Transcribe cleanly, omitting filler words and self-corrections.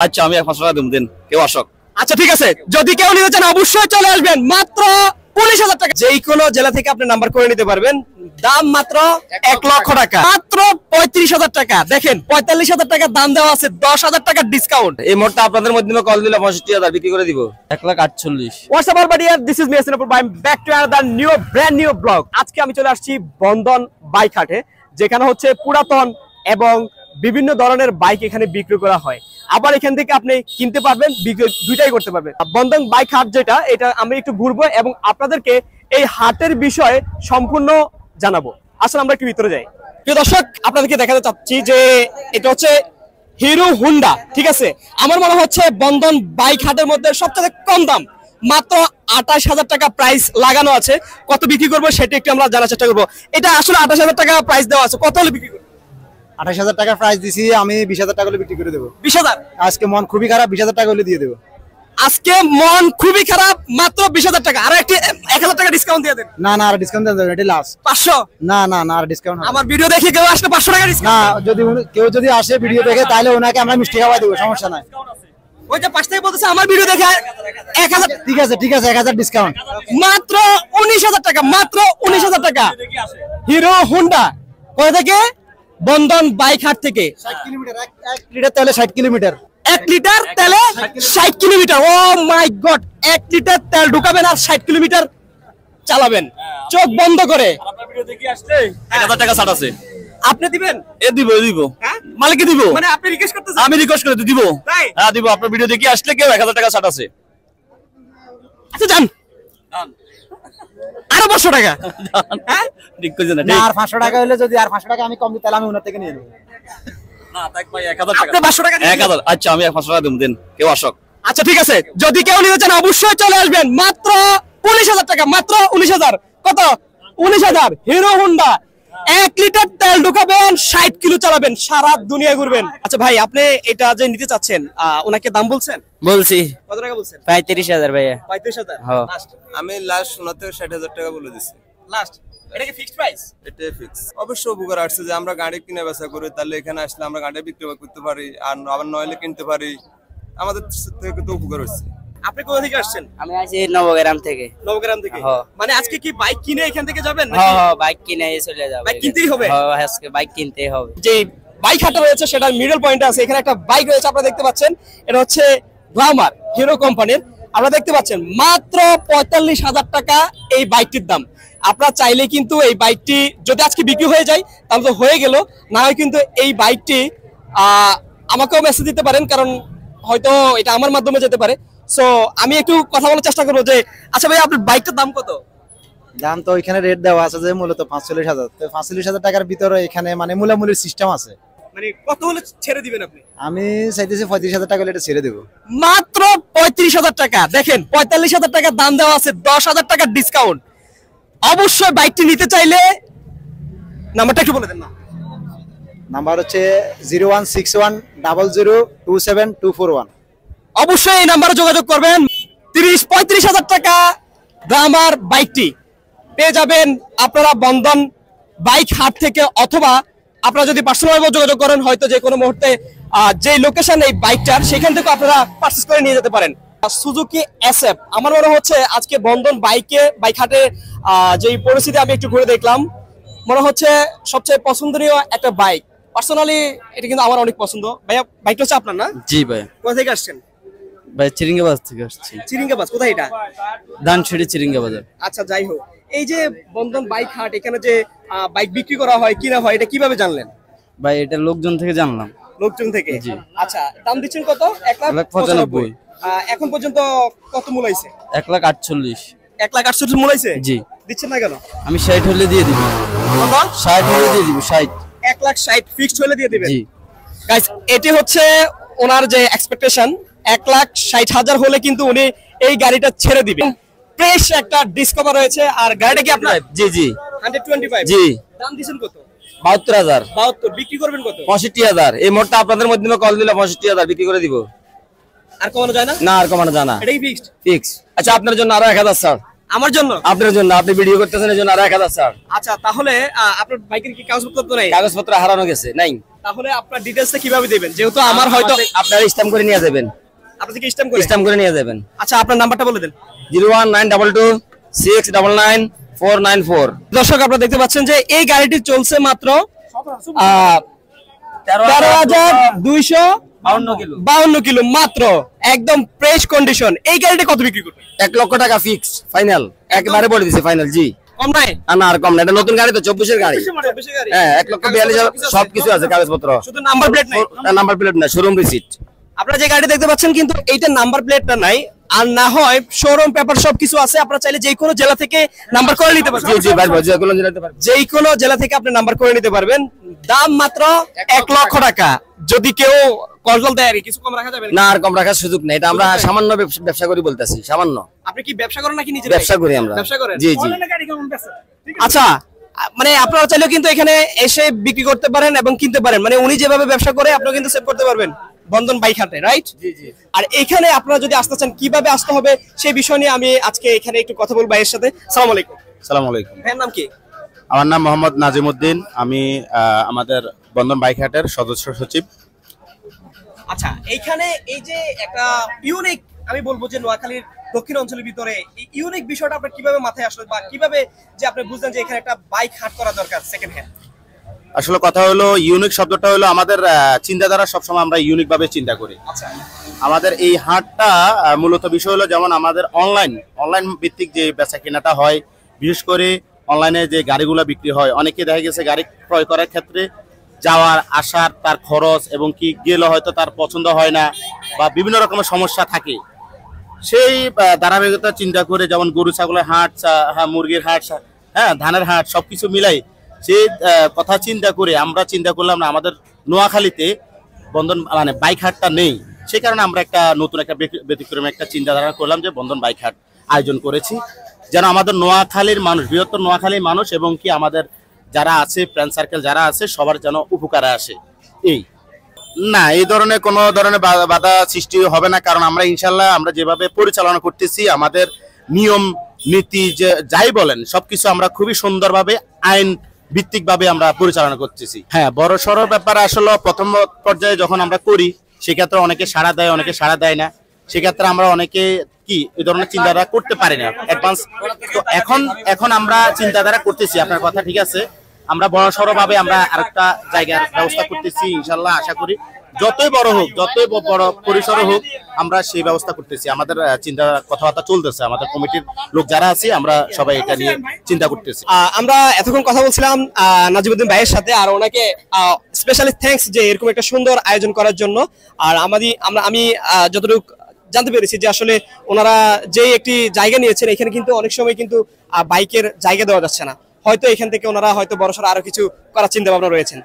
আচ্ছা আমি 500 টাকা দেব, দিন কেউ আসক। আচ্ছা ঠিক আছে, যদি কেউ নিতে চান অবশ্যই চলে আসবেন। মাত্র 19,000 টাকা, যেই কোনো জেলা থেকে আপনি নাম্বার করে নিতে পারবেন। দাম মাত্র 1 লক্ষ টাকা, মাত্র 35,000 টাকা। দেখেন 45,000 টাকা দাম দেওয়া আছে, 10,000 টাকা ডিসকাউন্ট। এই মুহূর্তে আপনাদের মাধ্যমে কল দিলে 65,000 বিক্রি করে দিব 1,48,000। What's up everybody, this is me Asnapur, I'm back to another brand new vlog। আজকে আমি চলে আসছি বন্ধন বাইক হাটে, যেখানে হচ্ছে পুরাতন এবং বিভিন্ন ধরনের বাইক এখানে বিক্রি করা হয়। আবার এখান থেকে আপনি কিনতে পারবেন, দুইটাই করতে পারবেন। বন্ধন বাইক হাট যেটা, এটা আমি একটু ঘুরবো এবং আপনাদেরকে এই হাটের বিষয়ে সম্পূর্ণ জানাবো। আসলে আমরা একটু ভিতরে যাই। প্রিয় দর্শক, আপনাদেরকে দেখাতে চাচ্ছি যে এটা হচ্ছে হিরো হুন্ডা, ঠিক আছে। আমার মনে হচ্ছে বন্ধন বাইক হাটের মধ্যে সবচেয়ে কম দাম, মাত্র 28,000 টাকা প্রাইস লাগানো আছে। কত বিক্রি করবো সেটা একটু আমরা জানার চেষ্টা করবো। এটা আসলে 28,000 টাকা প্রাইস দেওয়া আছে, কত হলে বিক্রি করবো? 28,000 টাকা প্রাইস দিছি, আমি 20,000 টাকা হলে বিক্রি করে দেবো। 20,000? আজকে মন খুবই খারাপ, 20,000 টাকা হলে দিয়ে দেবো। আজকে মন খুবই খারাপ, মাত্র 20,000 টাকা। আর একটি 1,000 টাকা ডিসকাউন্ট দিয়ে দেন। না না, আর ডিসকাউন্ট দেন, এটা লাস্ট। 500? না না না, আর ডিসকাউন্ট আমার ভিডিও দেখে কেউ আসলে 500 টাকা ডিসকাউন্ট? না, কেউ যদি আসে ভিডিও দেখে তাহলে ওনাকে আমরা মিষ্টি খাওয়া দেবো, সমস্যা নাই। ওই যে 5 থেকে বলতেছে আমার ভিডিও দেখে 1,000। ঠিক আছে 1,000 ডিসকাউন্ট। মাত্র 19,000 টাকা, মাত্র 19,000 টাকা। হিরো হুন্ডা কোথা থেকে? বন্ধন বাইক হাট থেকে। 60 কিলোমিটার, 1 লিটার তেলে 60 কিলোমিটার। 1 লিটার তেলে 60 কিলোমিটার। ও মাই গড, 1 লিটার তেল ঢুকাবেন আর 60 কিলোমিটার চালাবেন চোখ বন্ধ করে। আপনার ভিডিও দেখে আসলে 1,000 টাকা ছাড় আছে। আপনি দিবেন? দিব হ্যাঁ, মালিককে দিব। মানে আপনি রিকোয়েস্ট করতেছেন? আমি রিকোয়েস্ট করে দিব। তাই? হ্যাঁ দিব। আপনার ভিডিও দেখে আসলে কেউ 1,000 টাকা ছাড় আছে। আচ্ছা যান, আরো 500 টাকা। হ্যাঁ ঠিক কইছেন না? না, আর 500 টাকা হলে, যদি আর 500 টাকা আমি কম দিই তাহলে আমি ওনার থেকে নিয়ে নেব। না তাক ভাই 1,000 টাকা। আপনি 500 টাকা দিন। 1,000। আচ্ছা আমি 500 টাকা দেব, দিন কেউ আসক। আচ্ছা ঠিক আছে, যদি কেউ নিতে চান অবশ্যই চলে আসবেন। মাত্র 19,000 টাকা, মাত্র 19,000। কত? 19,000। হিরো হুন্ডা 1 লিটার তেল ঢুকাবেন, 60 কিলো চালাবেন, সারা দুনিয়া ঘুরবেন। আচ্ছা ভাই, আপনি এটা যে নিতে চাচ্ছেন, ওনাকে দাম বলছেন? বলছি কত টাকা বলছেন? 35,000 ভাইয়া। 35,000 হ্যাঁ। লাস্ট? আমি লাস্ট 60,000 টাকা বলে দিছি। লাস্ট? এটা কি ফিক্সড প্রাইস? এটাই ফিক্স। অবশ্য উপকার আসছে যে আমরা গাড়ি কিনে বেচা করি, তাহলে এখানে আসলে আমরা গাড়ি বিক্রি করতে পারি, আর আবার নইলে কিনতে পারি। আমাদের থেকে তো উপকার হচ্ছে। আপনি কোথা থেকে আসছেন? আমি আছি নবগ্রাম থেকে। নবগ্রাম থেকে? হ্যাঁ। মানে আজকে কি বাইক কিনে এখান থেকে যাবেন নাকি? হ্যাঁ, বাইক কিনে চলে যাব। বাইক কিনতেই হবে? হ্যাঁ, আজকে বাইক কিনতেই হবে। যে বাইক হাটটা রয়েছে সেটার মিডল পয়েন্টে আছে, এখানে একটা বাইক রয়েছে, আপনারা দেখতে পাচ্ছেন। এটা হচ্ছে গ্ল্যামার হিরো কোম্পানির। আপনারা দেখতে পাচ্ছেন মাত্র 45,000 টাকা এই বাইকটির দাম। আপনারা চাইলে কিন্তু এই বাইকটি যদি আজকে বিক্রি হয়ে যায় তাহলে তো হয়ে গেল, না হয় কিন্তু এই বাইকটি আমাকেও মেসেজ দিতে পারেন, কারণ হয়তো এটা আমার মাধ্যমে যেতে পারে। সো আমি একটু কথা বলার চেষ্টা করবো যে, আচ্ছা ভাই আপনার বাইকটার দাম কত? দাম তো এখানে রেট দেওয়া আছে যে মূলত 45,000। তো 45,000 টাকার ভিতরে এখানে মানে মূলামূলির সিস্টেম আছে। মানে কত হলে ছেড়ে দিবেন আপনি? আমি চাইতেছি 35,000 টাকা হলে এটা ছেড়ে দেবো। মাত্র 35,000 টাকা। দেখেন 45,000 টাকা দাম দেওয়া আছে, 10,000 টাকা ডিসকাউন্ট। অবশ্যই বাইকটি নিতে চাইলে নাম্বারটা একটু বলে দেন না। নাম্বার হচ্ছে 016100272441। অবশ্যই এই নাম্বারে যোগাযোগ করবেন। 35,000 টাকা গ্ল্যামার বাইকটি পেয়ে যাবেন আপনারা বন্ধন বাইক হাট থেকে, অথবা আপনারা যদি পার্সোনালি যোগাযোগ করেন হয়তো যে কোনো মুহূর্তে যে লোকেশন এই বাইকটার সেখান থেকে আপনারা পারচেজ করে নিয়ে যেতে পারেন। সুজুকি এসএফ আমার মনে হচ্ছে আজকে বন্ধন বাইক হাটে যে পরিস্থিতি আমি একটু ঘুরে দেখলাম, মনে হচ্ছে সবচেয়ে পছন্দনীয় একটা বাইক। পার্সোনালি এটা কিন্তু আমার অনেক পছন্দ। ভাইয়া বাইকটা হচ্ছে আপনার না? জি ভাই। কোথা থেকে আসছেন? ভাই চিরিঙ্গাবাজ থেকে আসছি। চিরিঙ্গাবাজ কোথায় এটা? ধানসিঁড়ি চিরিঙ্গাবাজার। আচ্ছা যাই হোক, এই যে বন্ধন বাইক হাট, এখানে যে বাইক বিক্রি করা হয় কিনা হয়, এটা কিভাবে জানলেন? ভাই এটা লোকজন থেকে জানলাম। লোকজন থেকে? জি। আচ্ছা, দাম দিচ্ছেন কত? 1,95,000। এখন পর্যন্ত কত মূলাইছে? 1,48,000। 1,68,000 মূলাইছে? জি। দিচ্ছেন না কেন? আমি 60 হলে দিয়ে দিব। কত? 60 হলে দিয়ে দিব। 60। 1,60,000 ফিক্সড হলে দিয়ে দিবেন? জি। গাইস, এটি হচ্ছে ওনার যে এক্সপেকটেশন, 1,60,000 হলে কিন্তু উনি এই গাড়িটা ছেড়ে দিবেন। ফ্রেশ একটা ডিসকভার রয়েছে। আর গাড়িটা কি আপনার? জি জি 125? জি। দাম দিছেন কত? 72,000। 72। বিক্রি করবেন কত? 65,000। এই মুহূর্তে আপনাদের মাধ্যমে কল দিলে 65,000 বিক্রি করে দিব। আর কমানো যায় না? না আর কমানো যায় না। এটাই ফিক্সড? ফিক্স। আচ্ছা আপনার জন্য আরো 1,000 ছাড়। আমার জন্য? আপনার জন্য, আপনি ভিডিও করতেছেন এই জন্য আরো 1,000 ছাড়। আচ্ছা তাহলে আপনার বাইকের কি কাগজপত্র নাই? কাগজপত্র হারানো গেছে নাই। তাহলে আপনার ডিটেইলসটা কিভাবে দিবেন, যেহেতু আমার হয়তো আপনারা স্ট্যাম্প করে নিয়ে যাবেন, আপনি থেকে স্ট্যাম্প করে স্ট্যাম্প করে নিয়ে যাবেন। আচ্ছা, আপনার নাম্বারটা বলে দেন। 01922 699 494। দর্শক, আপনারা দেখতে পাচ্ছেন যে এই গাড়িটি চলছে মাত্র 13,252 কিলো মাত্র, একদম ফ্রেশ কন্ডিশন। এই গাড়িটা কত বিক্রি করবে? 1 লক্ষ টাকা ফিক্স ফাইনাল, একবারে বলে দিছি ফাইনাল। জি, কম নাই? না আর কম না, এটা নতুন গাড়ি তো, 24 এর গাড়ি। হ্যাঁ, 1,42,000 সবকিছু আছে, কাগজপত্র। শুধু নাম্বার প্লেট নাই? নাম্বার প্লেট না, শোরুম রিসিট। আপনারা যে গাড়ি দেখতে পাচ্ছেন কিন্তু এইটা নাম্বার প্লেটটা নাই, আর না হয় শোরুম পেপার সবকিছু আছে। আপনারা চাইলে যে কোনো জেলা থেকে নাম্বার করে নিতে পারবেন। জি জি ভাই, যে কোনো জেলাতে পারবেন, যে কোনো জেলা থেকে আপনি নাম্বার করে নিতে পারবেন। দাম মাত্র 1 লক্ষ টাকা। যদি কেউ কলজল দেয়, আর কিছু কম রাখা যাবে না আর কম রাখার সুযোগ নেই। এটা আমরা সামান্য ব্যবসা করি বলতেছি, সামান্য। আপনি কি ব্যবসা করেন নাকি নিজে ব্যবসা করি আমরা। ব্যবসা করেন? জি জি। আচ্ছা, মানে আপনারা চাইলেও কিন্তু এখানে এসে বিক্রি করতে পারেন এবং কিনতে পারেন। মানে উনি যেভাবে ব্যবসা করে আপনিও কিন্তু সেভ করতে পারবেন বন্ধন বাইক হাটে, রাইট? জি জি। আর এখানে আপনারা যদি আসতে চান, কিভাবে আসতে হবে সেই বিষয় নিয়ে আমি আজকে এখানে একটু কথা বলবো ভাইয়ের সাথে। আসসালামু আলাইকুম। সালাম আলাইকুম। ভাইয়ের নাম কি? আমার নাম মোহাম্মদ নাজিমউদ্দিন। আমি আমাদের বন্ধন বাইক হাটের সদস্য সচিব। আচ্ছা, এইখানে এই যে একটা ইউনিক, আমি বলবো যে নোয়াখালীর দক্ষিণ অঞ্চলের ভিতরে এই ইউনিক বিষয়টা আপনার কিভাবে মাথায় আসলো, বা কিভাবে যে আপনি বুঝলেন যে এখানে একটা বাইক হাট করা দরকার সেকেন্ড হ্যান্ড? আসলে কথা হলো, ইউনিক শব্দটা হলো আমাদের চিন্তাধারা, সবসময় আমরা ইউনিক ভাবে চিন্তা করি। আচ্ছা, আমাদের এই হাটটা মূলত বিষয় হলো, যেমন আমাদের অনলাইন ভিত্তিক যে বেচা কেনাটা হয়, বিশেষ করে অনলাইনে যে গাড়িগুলো বিক্রি হয়, অনেকে দেখা গেছে গাড়ি ক্রয় করার ক্ষেত্রে যাওয়ার আসার তার খরচ এবং কি গেলে হয়তো তার পছন্দ হয় না, বা বিভিন্ন রকমের সমস্যা থাকে। সেই ধারাবাহিকতা চিন্তা করে, যেমন গরু ছাগলের হাট, মুরগির হাট, হ্যাঁ ধানের হাট, সবকিছু মিলাই সেই কথা চিন্তা করে আমরা চিন্তা করলাম না, আমাদের নোয়াখালীতে বন্ধন মানে বাইক হাটটা নেই। সেই কারণে আমরা একটা নতুন একটা ব্যতিক্রমী একটা চিন্তাধারা করলাম যে বন্ধন বাইক হাট আয়োজন করেছি, যেন আমাদের নোয়াখালীর মানুষ, বৃহত্তর নোয়াখালীর মানুষ এবং কি আমাদের যারা আছে ফ্রেন্ড সার্কেল যারা আছে, সবার যেন উপকারে আসে। এই না, এই ধরনের কোনো ধরনের বাধা সৃষ্টি হবে না, কারণ আমরা ইনশাল্লাহ আমরা যেভাবে পরিচালনা করতেছি, আমাদের নিয়ম নীতি যে যাই বলেন সবকিছু আমরা খুবই সুন্দরভাবে আইন ভিত্তিক ভাবে আমরা পরিচালনা করতেছি। হ্যাঁ, বড় সড়ো ব্যাপার আসলে প্রথম পর্যায়ে যখন আমরা করি, সেক্ষেত্রে অনেকে সাড়া দেয়, অনেকে সাড়া দেয় না। সেক্ষেত্রে আমরা অনেকে কি এই ধরনের চিন্তাধারা করতে পারি না অ্যাডভান্স। তো এখন আমরা চিন্তাধারা করতেছি, আপনার কথা ঠিক আছে, আমরা বড় সড়ো ভাবে আমরা আরেকটা জায়গার ব্যবস্থা করতেছি ইনশাল্লাহ। আশা করি যতই বড় হোক, যতই বড় পরিসর হোক, আমরা সেই ব্যবস্থা করতেছি। আমাদের চিন্তা কথাবার্তা চলতেছে, আমাদের কমিটির লোক যারা আছে আমরা সবাই এটা নিয়ে চিন্তা করতেছি। আমরা এতক্ষণ কথা বলছিলাম নাজিমউদ্দিন ভাইয়ের সাথে, আর ওনাকে স্পেশালি থ্যাঙ্কস যে এরকম একটা সুন্দর আয়োজন করার জন্য। আর আমি যতটুকু জানতে পেরেছি যে আসলে ওনারা যে একটি জায়গা নিয়েছেন, এখানে কিন্তু অনেক সময় কিন্তু বাইকের জায়গা দেওয়া যাচ্ছে না, হয়তো এখান থেকে ওনারা হয়তো বড়সড় আরো কিছু করার চিন্তা ভাবনা রয়েছেন।